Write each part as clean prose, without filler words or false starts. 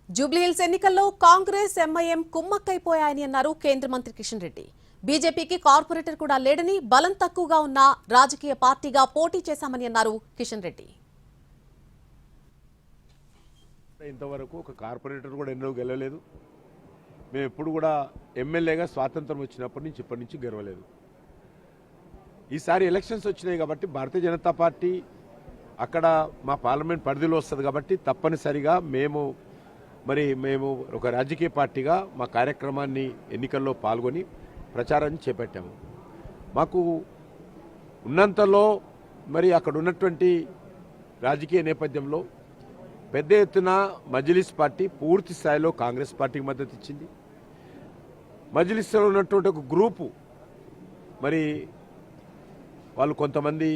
జూబ్లీహిల్స్ ఎన్నికల్లో కాంగ్రెస్ ఎంఐఎం కుమ్మక్కైపోయాయని అన్నారు కేంద్ర మంత్రి కిషన్ రెడ్డి. బీజేపీకి కార్పొరేటర్ కూడా లేడని, బలం తక్కువగా ఉన్న రాజకీయ పార్టీగా పోటీ చేశామని అన్నారు కిషన్ రెడ్డి. ఇంతవరకు ఒక కార్పొరేటర్ కూడా ఎన్నో గెలవలేదు. మేము ఎప్పుడు కూడా ఎమ్మెల్యేగా స్వాతంత్రం వచ్చినప్పటి నుంచి ఇప్పటి నుంచి గెలవలేదు. ఈసారి ఎలక్షన్స్ వచ్చినాయి కాబట్టి భారతీయ జనతా పార్టీ అక్కడ మా పార్లమెంట్ పరిధిలో వస్తుంది కాబట్టి తప్పనిసరిగా మేము ఒక రాజకీయ పార్టీగా మా కార్యక్రమాన్ని ఎన్నికల్లో పాల్గొని ప్రచారాన్ని చేపట్టాము. మాకు ఉన్నంతలో అక్కడ ఉన్నటువంటి రాజకీయ నేపథ్యంలో పెద్ద ఎత్తున మజ్లిస్ పార్టీ పూర్తి స్థాయిలో కాంగ్రెస్ పార్టీకి మద్దతు ఇచ్చింది. మజ్లిస్లో ఉన్నటువంటి ఒక గ్రూపు వాళ్ళు కొంతమంది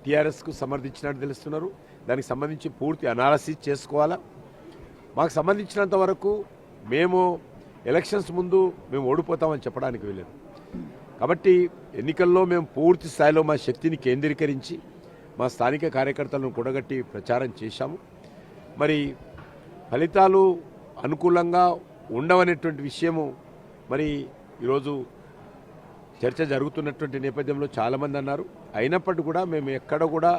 టీఆర్ఎస్కు సమర్థించినట్టు తెలుస్తున్నారు. దానికి సంబంధించి పూర్తి అనాలసిస్ చేసుకోవాలా. మాకు సంబంధించినంత వరకు మేము ఎలక్షన్స్ ముందు మేము ఓడిపోతామని చెప్పడానికి వెళ్ళలేదు. కాబట్టి ఎన్నికల్లో మేము పూర్తి స్థాయిలో మా శక్తిని కేంద్రీకరించి మా స్థానిక కార్యకర్తలను కూడగట్టి ప్రచారం చేశాము. ఫలితాలు అనుకూలంగా ఉండవనేటువంటి విషయము ఈరోజు చర్చ జరుగుతున్నటువంటి నేపథ్యంలో చాలామంది అన్నారు. అయినప్పటికీ కూడా మేము ఎక్కడ కూడా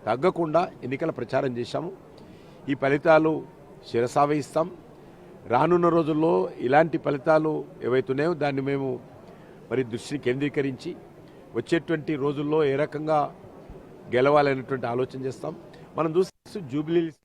తగ్గకుండా ఎన్నికల ప్రచారం చేశాము. ఈ ఫలితాలు శిరసావహిస్తాం. రానున్న రోజుల్లో ఇలాంటి ఫలితాలు ఏవైతున్నాయో దాన్ని మేము దృష్టిని కేంద్రీకరించి వచ్చేటువంటి రోజుల్లో ఏ రకంగా గెలవాలనేటువంటి ఆలోచన చేస్తాం. మనం చూస్తే జూబ్లీహిల్స్